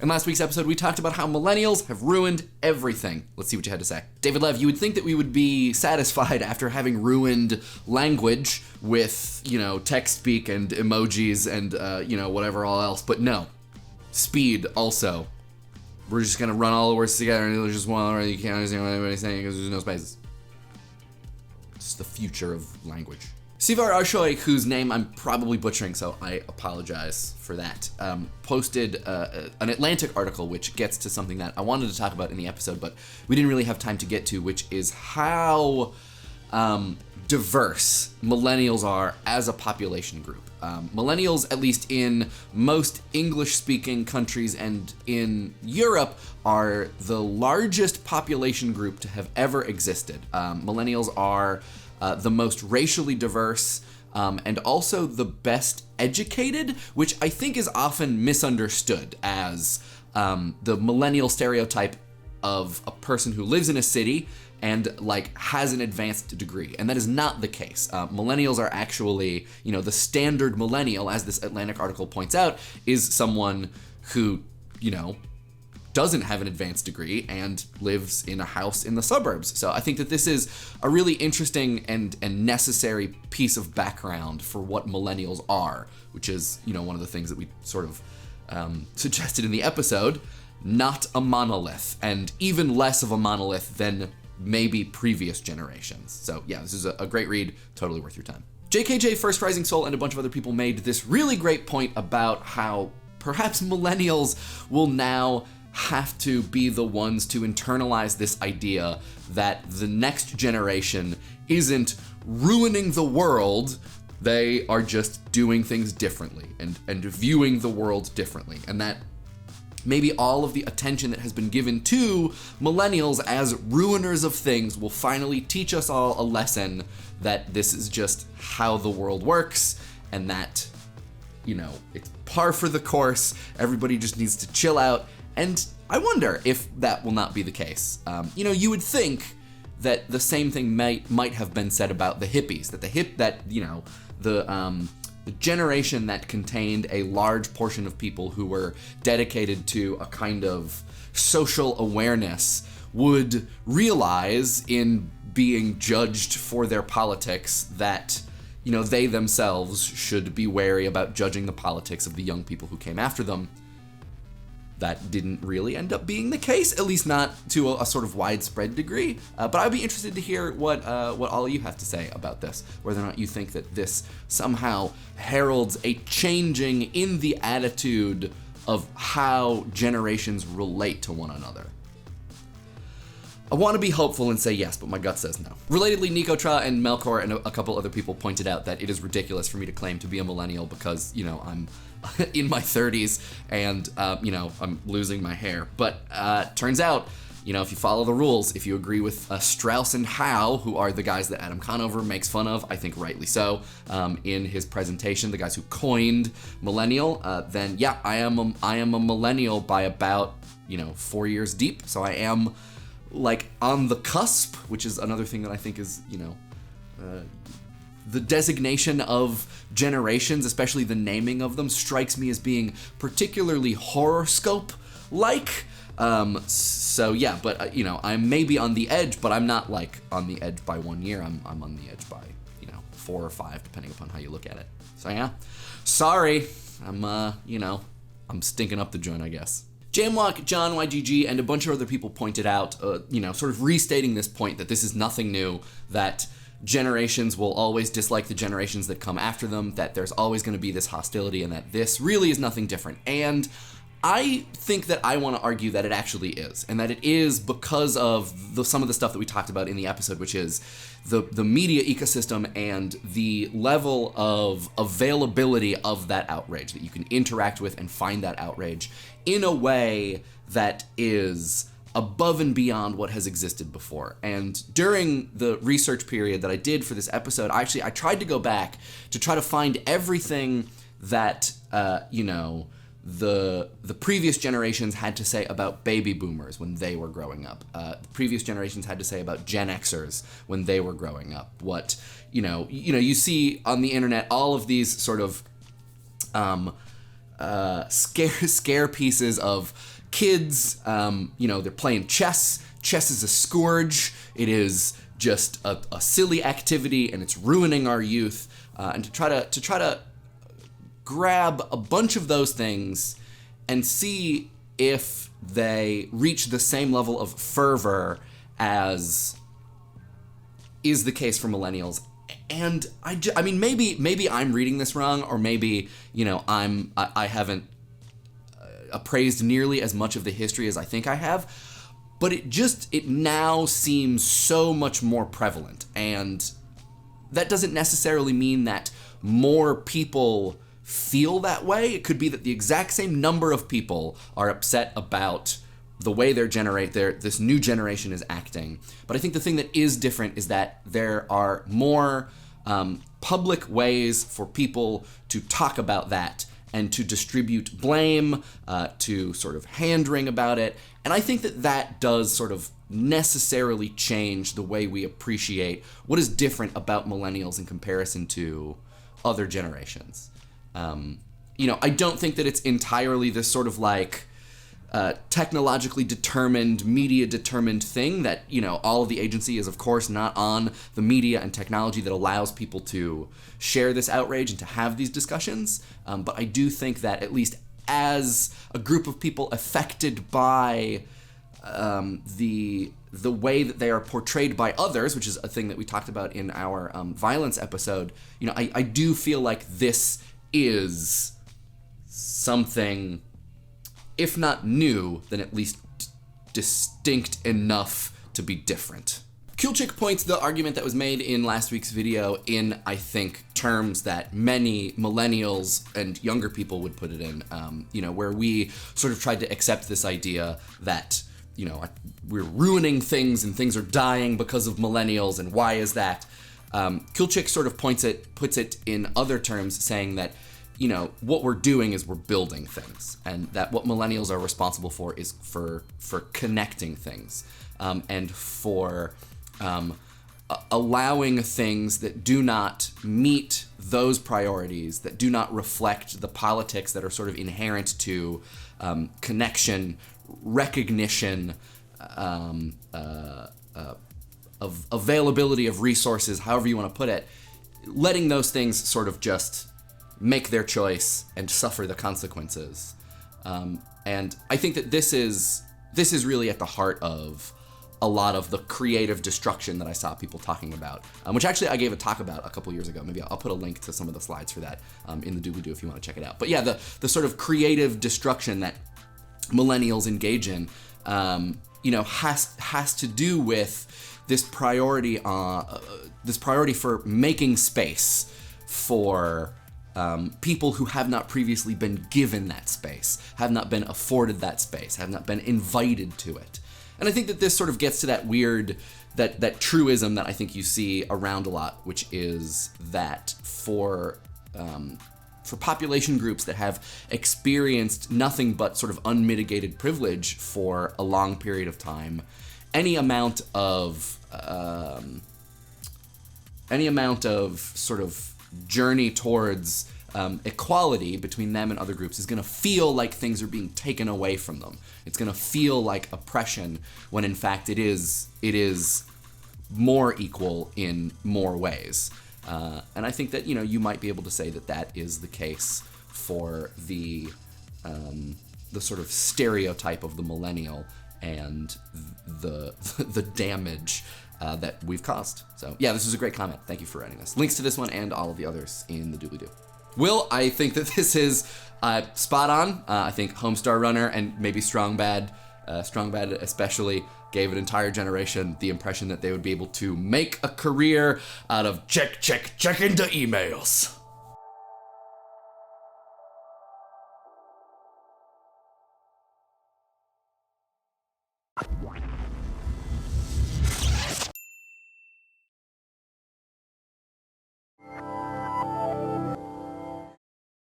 In last week's episode, we talked about how millennials have ruined everything. Let's see what you had to say. David Lev, you would think that we would be satisfied after having ruined language with, text speak and emojis and, whatever all else, but no. Speed also. We're just gonna run all the words together and there's just one word you can't understand what anybody's saying because there's no spaces. It's the future of language. SivartAuhsoj, whose name I'm probably butchering, so I apologize for that, posted an Atlantic article which gets to something that I wanted to talk about in the episode, but we didn't really have time to get to, which is how diverse millennials are as a population group. Millennials, at least in most English-speaking countries and in Europe, are the largest population group to have ever existed. Millennials are the most racially diverse, and also the best educated, which I think is often misunderstood as the millennial stereotype of a person who lives in a city and has an advanced degree, and that is not the case. Millennials are actually, the standard millennial, as this Atlantic article points out, is someone who, doesn't have an advanced degree and lives in a house in the suburbs. So I think that this is a really interesting and necessary piece of background for what millennials are, which is, one of the things that we sort of suggested in the episode, not a monolith, and even less of a monolith than maybe previous generations. So yeah, this is a great read, totally worth your time. JKJ, FirstRisingSouI, and a bunch of other people made this really great point about how perhaps millennials will now have to be the ones to internalize this idea that the next generation isn't ruining the world, they are just doing things differently and viewing the world differently. And that maybe all of the attention that has been given to millennials as ruiners of things will finally teach us all a lesson that this is just how the world works and that, it's par for the course. Everybody just needs to chill out. And I wonder if that will not be the case. You would think that the same thing might have been said about the hippies, that the generation that contained a large portion of people who were dedicated to a kind of social awareness would realize in being judged for their politics that, they themselves should be wary about judging the politics of the young people who came after them. That didn't really end up being the case, at least not to a sort of widespread degree. But I'd be interested to hear what all of you have to say about this, whether or not you think that this somehow heralds a changing in the attitude of how generations relate to one another. I want to be hopeful and say yes, but my gut says no. Relatedly, Niko Tra and Melkor and a couple other people pointed out that it is ridiculous for me to claim to be a millennial because, I'm in my 30s and, I'm losing my hair. But turns out, if you follow the rules, if you agree with Strauss and Howe, who are the guys that Adam Conover makes fun of, I think rightly so, in his presentation, the guys who coined millennial, then yeah, I am a millennial by about, 4 years deep. So I am on the cusp, which is another thing that I think is, the designation of generations, especially the naming of them, strikes me as being particularly horoscope-like. So yeah, but I'm maybe on the edge, but I'm not on the edge by 1 year. I'm on the edge by 4 or 5, depending upon how you look at it. So yeah, sorry, I'm stinking up the joint, I guess. Jamwalk, John, YGG, and a bunch of other people pointed out, sort of restating this point that this is nothing new, that generations will always dislike the generations that come after them, that there's always going to be this hostility, and that this really is nothing different. And I think that I want to argue that it actually is, and that it is because of some of the stuff that we talked about in the episode, which is the media ecosystem and the level of availability of that outrage, that you can interact with and find that outrage in a way that is above and beyond what has existed before. And during the research period that I did for this episode, I tried to go back to try to find everything that, the previous generations had to say about baby boomers when they were growing up. The previous generations had to say about Gen Xers when they were growing up. What, you see on the internet all of these sort of scare pieces of, kids. They're playing chess. Chess is a scourge. It is just a silly activity, and it's ruining our youth. And to try to grab a bunch of those things and see if they reach the same level of fervor as is the case for millennials. And I mean, maybe I'm reading this wrong, or maybe, I haven't appraised nearly as much of the history as I think I have, but it now seems so much more prevalent. And that doesn't necessarily mean that more people feel that way. It could be that the exact same number of people are upset about the way this new generation is acting. But I think the thing that is different is that there are more public ways for people to talk about that and to distribute blame, to sort of hand-wring about it. And I think that does sort of necessarily change the way we appreciate what is different about millennials in comparison to other generations. I don't think that it's entirely this sort of like technologically determined, media determined thing that, all of the agency is of course not on the media and technology that allows people to share this outrage and to have these discussions. But I do think that at least as a group of people affected by the way that they are portrayed by others, which is a thing that we talked about in our violence episode, I do feel like this is something, if not new, then at least distinct enough to be different. Cule Chick points the argument that was made in last week's video in, I think, terms that many millennials and younger people would put it in, where we sort of tried to accept this idea that, we're ruining things and things are dying because of millennials, and why is that? Cule Chick sort of puts it in other terms, saying that, what we're doing is we're building things, and that what millennials are responsible for is for connecting things, and for allowing things that do not meet those priorities, that do not reflect the politics that are sort of inherent to connection, recognition, of availability of resources, however you want to put it, letting those things sort of just make their choice and suffer the consequences. And I think that this is really at the heart of a lot of the creative destruction that I saw people talking about, which actually I gave a talk about a couple years ago. Maybe I'll put a link to some of the slides for that in the doobly-doo if you want to check it out. But yeah, the sort of creative destruction that millennials engage in, has to do with this priority for making space for people who have not previously been given that space, have not been afforded that space, have not been invited to it. And I think that this sort of gets to that weird, that truism that I think you see around a lot, which is that for population groups that have experienced nothing but sort of unmitigated privilege for a long period of time, any amount of sort of journey towards equality between them and other groups is going to feel like things are being taken away from them. It's going to feel like oppression when in fact it is more equal in more ways. And I think that, you might be able to say that is the case for the sort of stereotype of the millennial and the damage that we've caused. So yeah, this is a great comment. Thank you for writing this. Links to this one and all of the others in the doobly-doo. Will, I think that this is spot on. I think Homestar Runner and maybe Strong Bad especially, gave an entire generation the impression that they would be able to make a career out of check into emails.